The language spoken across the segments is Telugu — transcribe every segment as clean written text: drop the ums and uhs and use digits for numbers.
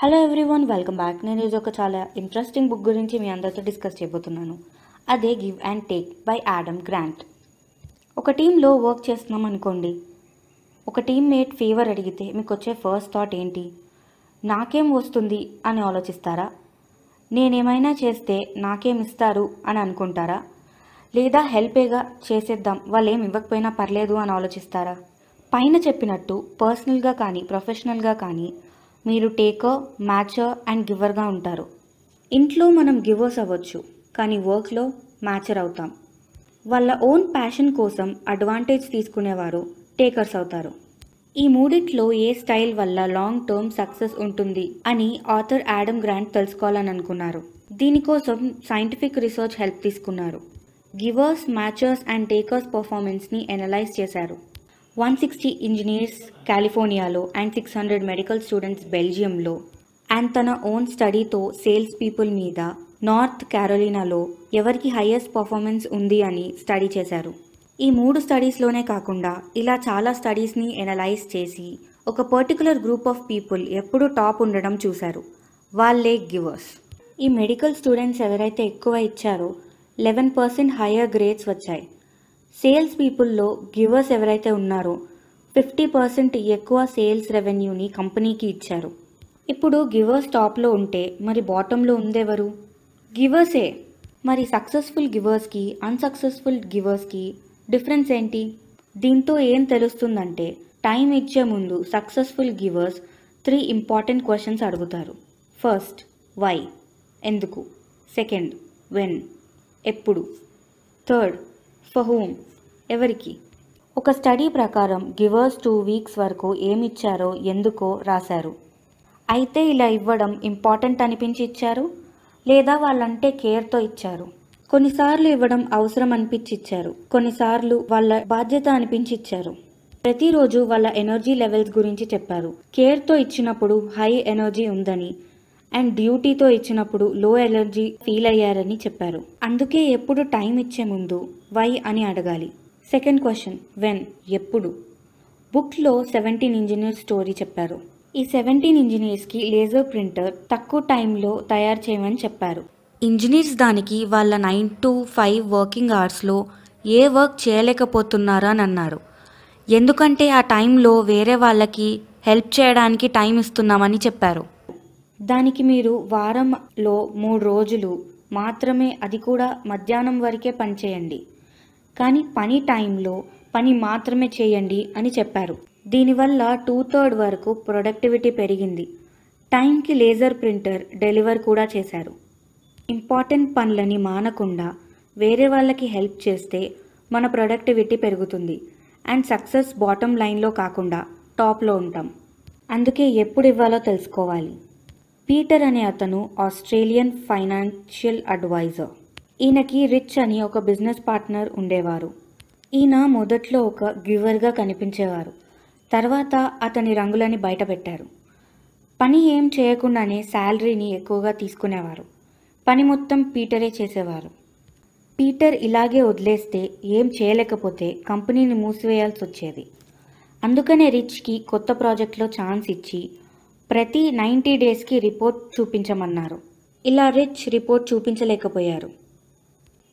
Hello everyone, welcome back. నేను ఇది ఒక చాలా ఇంట్రెస్టింగ్ బుక్ గురించి మీ అందరితో డిస్కస్ చేయబోతున్నాను. అదే give and take by Adam grant. ఒక టీంలో వర్క్ చేస్తున్నాం అనుకోండి. ఒక టీమ్మేట్ ఫేవర్ అడిగితే మీకు వచ్చే ఫస్ట్ థాట్ ఏంటి? నాకేం వస్తుంది అని ఆలోచిస్తారా? నేనేమైనా చేస్తే నాకేం ఇస్తారు అని అనుకుంటారా? లేదా హెల్పేగా చేసేద్దాం, వాళ్ళు ఏం ఇవ్వకపోయినా పర్లేదు అని ఆలోచిస్తారా? పైన చెప్పినట్టు పర్సనల్గా కానీ ప్రొఫెషనల్గా కానీ మీరు టేకర్, మ్యాచర్ అండ్ గివర్గా ఉంటారు. ఇంట్లో మనం గివర్స్ అవ్వచ్చు, కానీ వర్క్లో మ్యాచర్ అవుతాం. వాళ్ళ ఓన్ ప్యాషన్ కోసం అడ్వాంటేజ్ తీసుకునేవారు టేకర్స్ అవుతారు. ఈ మూడిట్లో ఏ స్టైల్ వల్ల లాంగ్ టర్మ్ సక్సెస్ ఉంటుంది అని ఆథర్ ఆడమ్ గ్రాంట్ తెలుసుకోవాలని అనుకున్నారు. దీనికోసం సైంటిఫిక్ రీసెర్చ్ హెల్ప్ తీసుకున్నారు. గివర్స్, మ్యాచర్స్ అండ్ టేకర్స్ పర్ఫార్మెన్స్ని ఎనలైజ్ చేశారు. 160 ఇంజనీర్స్ కాలిఫోర్నియాలో అండ్ 600 మెడికల్ స్టూడెంట్స్ బెల్జియంలో అండ్ తన ఓన్ స్టడీతో సేల్స్ పీపుల్ మీద నార్త్ క్యారోలినాలో ఎవరికి హైయెస్ట్ పర్ఫార్మెన్స్ ఉంది అని స్టడీ చేశారు. ఈ 3 స్టడీస్లోనే కాకుండా ఇలా చాలా స్టడీస్ని ఎనలైజ్ చేసి ఒక పర్టికులర్ గ్రూప్ ఆఫ్ పీపుల్ ఎప్పుడూ టాప్ ఉండడం చూశారు. వాళ్ళే గివర్స్. ఈ మెడికల్ స్టూడెంట్స్ ఎవరైతే ఎక్కువ ఇచ్చారో 11% హయ్యర్ గ్రేడ్స్ వచ్చాయి. సేల్స్ పీపుల్లో గివర్స్ ఎవరైతే ఉన్నారో 50% ఎక్కువ సేల్స్ రెవెన్యూని కంపెనీకి ఇచ్చారు. ఇప్పుడు గివర్స్ టాప్లో ఉంటే మరి బాటంలో ఉందెవరు? గివర్సే. మరి సక్సెస్ఫుల్ గివర్స్కి అన్సక్సెస్ఫుల్ గివర్స్కి డిఫరెన్స్ ఏంటి? దీంతో ఏం తెలుస్తుందంటే, టైం ఇచ్చే ముందు సక్సెస్ఫుల్ గివర్స్ 3 ఇంపార్టెంట్ క్వశ్చన్స్ అడుగుతారు. ఫస్ట్, వై, ఎందుకు. సెకండ్, వెన్, ఎప్పుడు. థర్డ్, ఫర్ హూమ్, ఎవరికి. ఒక స్టడీ ప్రకారం గివర్స్ 2 వీక్స్ వరకు ఏమిచ్చారో ఎందుకో రాశారు. అయితే ఇలా ఇవ్వడం ఇంపార్టెంట్ అనిపించి ఇచ్చారు, లేదా వాళ్ళంటే కేర్తో ఇచ్చారు. కొన్నిసార్లు ఇవ్వడం అవసరం అనిపించి ఇచ్చారు, కొన్నిసార్లు వాళ్ళ బాధ్యత అనిపించి ఇచ్చారు. ప్రతిరోజు వాళ్ళ ఎనర్జీ లెవెల్స్ గురించి చెప్పారు. కేర్తో ఇచ్చినప్పుడు హై ఎనర్జీ ఉందని అండ్ డ్యూటీతో ఇచ్చినప్పుడు లో ఎనర్జీ ఫీల్ అయ్యారని చెప్పారు. అందుకే ఎప్పుడు టైం ఇచ్చే ముందు వై అని అడగాలి. సెకండ్ క్వశ్చన్, వెన్, ఎప్పుడు. బుక్లో 17 ఇంజనీర్స్ స్టోరీ చెప్పారు. ఈ 17 ఇంజనీర్స్కి లేజర్ ప్రింటర్ తక్కువ టైంలో తయారు చేయమని చెప్పారు. ఇంజనీర్స్ దానికి వాళ్ళ 9 to 5 వర్కింగ్ అవర్స్లో ఏ వర్క్ చేయలేకపోతున్నారా అని అన్నారు. ఎందుకంటే ఆ టైంలో వేరే వాళ్ళకి హెల్ప్ చేయడానికి టైం ఇస్తున్నామని చెప్పారు. దానికి మీరు వారంలో 3 రోజులు మాత్రమే, అది కూడా మధ్యాహ్నం వరకే పని చేయండి, కానీ పని టైంలో పని మాత్రమే చేయండి అని చెప్పారు. దీనివల్ల 2/3 వరకు ప్రొడక్టివిటీ పెరిగింది. టైంకి లేజర్ ప్రింటర్ డెలివర్ కూడా చేశారు. ఇంపార్టెంట్ పనులని మానకుండా వేరే వాళ్ళకి హెల్ప్ చేస్తే మన ప్రొడక్టివిటీ పెరుగుతుంది అండ్ సక్సెస్ బాటమ్ లైన్లో కాకుండా టాప్లో ఉంటాం. అందుకే ఎప్పుడు ఇవ్వాలో తెలుసుకోవాలి. పీటర్ అనే అతను ఆస్ట్రేలియన్ ఫైనాన్షియల్ అడ్వైజర్. ఈయనకి రిచ్ అని ఒక బిజినెస్ పార్ట్నర్ ఉండేవారు. ఈయన మొదట్లో ఒక గివర్గా కనిపించేవారు. తర్వాత అతని రంగులని బయట పెట్టారు. పని ఏం చేయకుండానే శాలరీని ఎక్కువగా తీసుకునేవారు. పని మొత్తం పీటరే చేసేవారు. పీటర్ ఇలాగే వదిలేస్తే ఏం చేయలేకపోతే కంపెనీని మూసివేయాల్సి వచ్చేది. అందుకనే రిచ్కి కొత్త ప్రాజెక్ట్లో ఛాన్స్ ఇచ్చి ప్రతి 90 డేస్కి రిపోర్ట్ చూపించమన్నారు. ఇలా రిచ్ రిపోర్ట్ చూపించలేకపోయారు.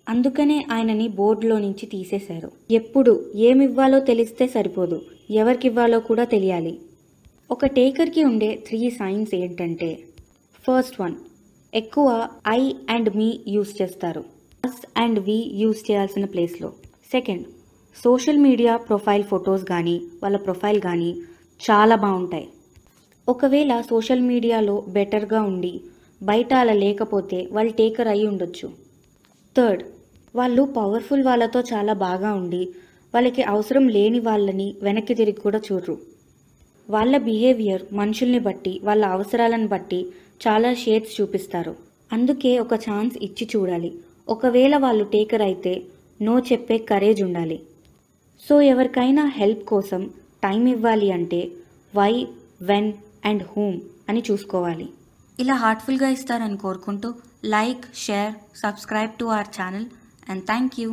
అందుకనే ఆయనని బోర్డులో నుంచి తీసేశారు. ఎప్పుడు ఏమివ్వాలో తెలిస్తే సరిపోదు, ఎవరికివ్వాలో కూడా తెలియాలి. ఒక టేకర్కి ఉండే 3 సైన్స్ ఏంటంటే, ఫస్ట్ వన్, ఎక్కువ ఐ అండ్ మీ యూస్ చేస్తారు, అస్ అండ్ వి యూస్ చేయాల్సిన ప్లేస్లో. Second, social media profile photos కానీ వాళ్ళ ప్రొఫైల్ కానీ చాలా బాగుంటాయి. ఒకవేళ సోషల్ మీడియాలో బెటర్గా ఉండి బయట అలా లేకపోతే వాళ్ళు టేకర్ అయి ఉండొచ్చు. థర్డ్, వాళ్ళు పవర్ఫుల్ వాళ్ళతో చాలా బాగా ఉండి వాళ్ళకి అవసరం లేని వాళ్ళని వెనక్కి తిరిగి కూడా చూడరు. వాళ్ళ బిహేవియర్ మనుషుల్ని బట్టి వాళ్ళ అవసరాలను బట్టి చాలా షేడ్స్ చూపిస్తారు. అందుకే ఒక ఛాన్స్ ఇచ్చి చూడాలి. ఒకవేళ వాళ్ళు టేకర్ అయితే నో చెప్పే కరేజ్ ఉండాలి. సో ఎవరికైనా హెల్ప్ కోసం టైం ఇవ్వాలి అంటే వై, వెన్ అండ్ హూమ్ అని చూసుకోవాలి. ఇలా హార్ట్ఫుల్గా ఇస్తారని కోరుకుంటూ like, share, subscribe to our channel and thank you.